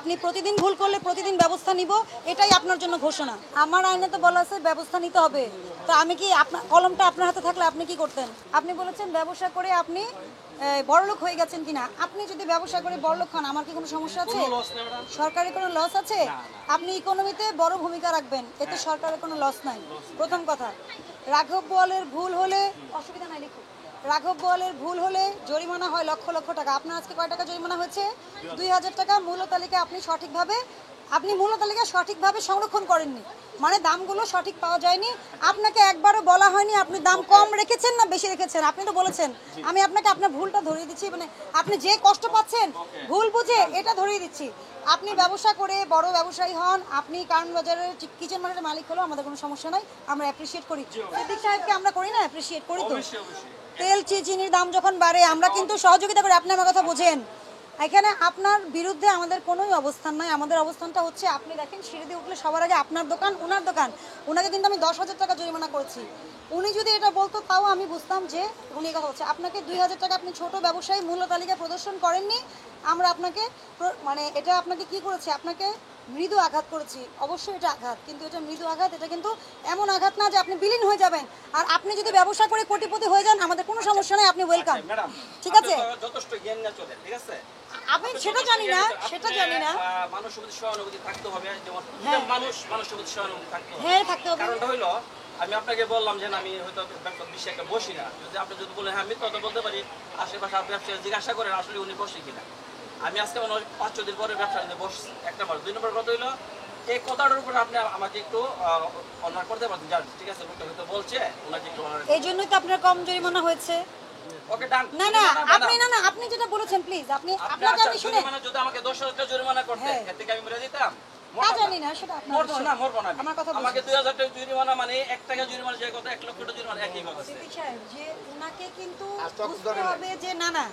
আপনি প্রতিদিন ভুল করলে প্রতিদিন ব্যবস্থা নিব, এটাই আপনার জন্য ঘোষণা। আমার আইনে তো বলা আছে ব্যবস্থা নিতে হবে। তো আমি কি আপনার কলমটা আপনার হাতে থাকলে আপনি কি করতেন? আপনি বলেছেন ব্যবসা করে আপনি বড়লোক হয়ে গেছেন কিনা। আপনি যদি ব্যবসা করে বড়লোক হন, আমার কি কোনো সমস্যা আছে? সরকারের কোনো লস আছে? আপনি ইকোনমিতে বড় ভূমিকা রাখবেন, এতে সরকারের কোনো লস নাই। প্রথম কথা, রাঘব বোয়ালের ভুল হলে অসুবিধা নাই, লিখুন। রাঘব বোয়ালের ভুল হলে জরিমানা হয় লক্ষ লক্ষ টাকা। আপনার আজকে কয় টাকা জরিমানা হয়েছে? 2000 টাকা। মূল্য তালিকা আপনি মূল্য তালিকা সঠিকভাবে সংরক্ষণ করেননি, মানে দামগুলো সঠিক পাওয়া যায়নি। আপনাকে একবারও বলা হয়নি আপনি দাম কম রেখেছেন না বেশি রেখেছেন। আপনি তো বলেছেন। আমি আপনাকে আপনার ভুলটা ধরিয়ে দিচ্ছি, মানে আপনি যে কষ্ট পাচ্ছেন ভুল বুঝে এটা ধরিয়ে দিচ্ছি। আপনি ব্যবসা করে বড় ব্যবসায়ী হন, আপনি কারণ বাজারের কিচেন মার্টের মালিক হলেও আমাদের কোনো সমস্যা নাই, আমরা অ্যাপ্রিসিয়েট করি। সিদ্দিক সাহেবকে আমরা করি না অ্যাপ্রিসিয়েট করি তো। তেল চিনির দাম যখন বাড়ে আমরা কিন্তু সহযোগিতা করি। আপনি আমার কথা বোঝেন। এখানে আপনার বিরুদ্ধে আমাদের কোনোই অবস্থান নাই। আমাদের অবস্থানটা হচ্ছে, আপনি দেখেন সিঁড়ি দিয়ে উঠলে সবার আগে আপনার দোকান, ওনার দোকান। ওনাকে কিন্তু আমি 10,000 টাকা জরিমানা করেছি। উনি যদি এটা বলতো তাও আমি বুঝতাম যে উনি কথা হচ্ছে। আপনাকে 2000 টাকা, আপনি ছোট ব্যবসায়ী, মূল্য তালিকা প্রদর্শন করেননি। আমরা আপনাকে মানে এটা আপনাকে কি করেছি, আপনাকে মৃদু আঘাত করেছি। অবশ্যই এটা আঘাত, কিন্তু এটা মৃদু আঘাত। এটা কিন্তু এমন আঘাত না যে আপনি বিলীন হয়ে যাবেন। আর আপনি যদি ব্যবসা করে কোটিপতি হয়ে যান, আমাদের কোনো সমস্যা নেই, আপনি ওয়েলকাম। ঠিক আছে, যথেষ্ট জ্ঞান না চলে, ঠিক আছে। আমি সেটা জানি না, মানুষের প্রতি সহানুভূতি থাকতে হবে, যেমন মানুষের প্রতি সহানুভূতি থাকতে হবে। হ্যাঁ, থাকতে হবে। কারণটা হইলো, আমি আপনাকে বললাম যে আমি হয়তো ব্যবসা বেশি একটা বসি না। যদি আপনি যদি বলেন হ্যাঁ আমি তত বলতে পারি, আশেপাশে ব্যবসায়ী জিজ্ঞাসা করেন আসলে উনি বসে কিনা। আমি আজকে মনে হয় 5-6 দিন পরে ব্যবসা নিয়ে বসছি, একটা বার। 2 নম্বর কথা হইলো, এই কথাটার উপর আপনি আমাকে একটু অনার করতে পারতেন। জান, ঠিক আছে, লোকটা হয়তো বলছে, ওনাকে একটু অনার। এই জন্যই তো আপনার কম জরিমানা হয়েছে। ওকে ডান। আপনি যেটা বলেছেন প্লিজ, আপনাকে আমি শুনে মানে যদি আমাকে 10,000 টাকা জরিমানা করতে, এর থেকে আমি মরে যেতাম। তা জানি না, সেটা আপনার মরবো না। আমার কথা আমাকে 2000 টাকা জরিমানা মানে 1 টাকা জরিমানা, যে কথা 1 লক্ষ টাকা জরিমানা একই কথা। সিদ্দিক সাহেব, যে উনাকে কিন্তু বুঝতে হবে যে না,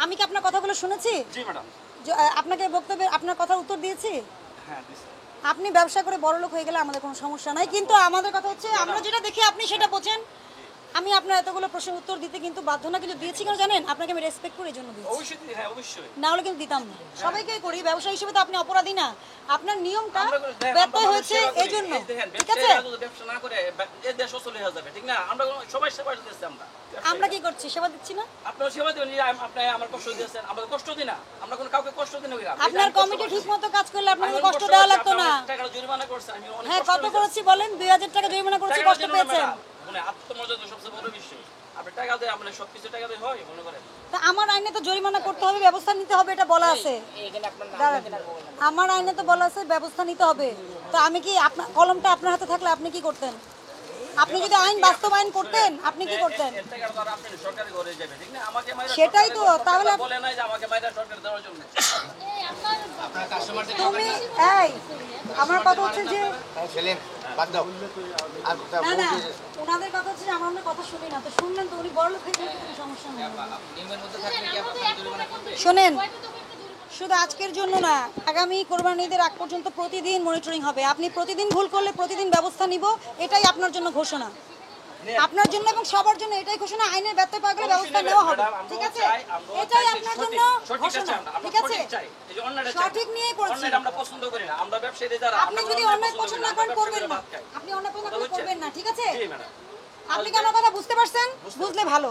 আমি কি আপনার কথাগুলো শুনেছি? জি ম্যাডাম। আপনাকে বক্তব্যে আপনার কথার উত্তর দিয়েছি। হ্যাঁ দিছি। আপনি ব্যবসা করে বড়লোক হয়ে গেলে আমাদের কোনো সমস্যা নাই, কিন্তু আমাদের কথা হচ্ছে আমরা যেটা দেখি আপনি সেটা বোঝেন। আমি আপনার এতগুলো প্রশ্নের উত্তর দিতে কিন্তু বাধ্য না, কিন্তু দিয়েছি কেন জানেন? আপনাকে আমি রেসপেক্ট করি, এই জন্য দিয়েছি। অবশ্যই, হ্যাঁ অবশ্যই। না হলে কিন্তু দিতাম না। সবাইকেই করি, ব্যবসা হিসেবে তো আপনি অপরাধী না। আপনার নিয়মটা ব্যত্যয় হয়েছে এই জন্য। ঠিক আছে, ব্যবসা না করে এই দেশ অচল হয়ে যাবে, ঠিক না? আমরা সবাই সেবা দিচ্ছি। আমরা কি করছি? সেবা দিচ্ছি না? আপনারা সেবা দিবেন, আপনি আমার কষ্ট দিয়েছেন, আমাদের কষ্ট দিন না। আমরা কোনো কাউকে কষ্ট দিন না। আপনার কমিটি ঠিকমতো কাজ করলে আপনাকে কষ্ট দেওয়া লাগতো না। টাকা জরিমানা করছে, আমি অনেক হ্যাঁ, কষ্ট কত করেছি বলেন? 2000 টাকা জরিমানা করেছি, কষ্ট পেয়েছেন। মানে আত্মমর্যাদা সবচেয়ে বড় বিষয়। আপনি টাকা দিয়ে, আপনি সবকিছু টাকা দিয়ে হয় মনে করেন। তা আমার আইনে তো জরিমানা করতে হবে, ব্যবস্থা নিতে হবে, এটা বলা আছে। আমার আইনে তো বলা আছে ব্যবস্থা নিতে হবে। তো আমি কি আপনার কলমটা আপনার হাতে থাকলে আপনি কি করতেন? আপনি যদি আইন বাস্তবায়ন করতেন, আপনি কি করতেন? সেটাই তো। তাহলে তুমি আমার কথা হচ্ছে যে না, ওনাদের কথা হচ্ছে যে আমরা কথা শুনি না। তো শুনলেন তো, উনি বড়লোক হয়ে গেলে কোনো সমস্যা নেই। শোনেন, শুধু আজকের জন্য না, আগামী কোরবানি ঈদের আগ পর্যন্ত প্রতিদিন মনিটরিং হবে। আপনি প্রতিদিন ভুল করলে প্রতিদিন ব্যবস্থা নিব, এটাই আপনার জন্য ঘোষণা। আপনার জন্য এবং সবার জন্য এটাই ঘোষণা। আইনের ব্যত্যয় পাওয়া গেলে ব্যবস্থা নেওয়া হবে। ঠিক আছে, এটাই আপনার জন্য ঘোষণা। ঠিক আছে, সঠিক নিয়ে করেছি। আপনি যদি অন্যায় পছন্দ না করেন, করবেন না। আপনি অন্যায় পছন্দ করবেন না, ঠিক আছে? আপনি কি আমার কথা বুঝতে পারছেন? বুঝলে ভালো।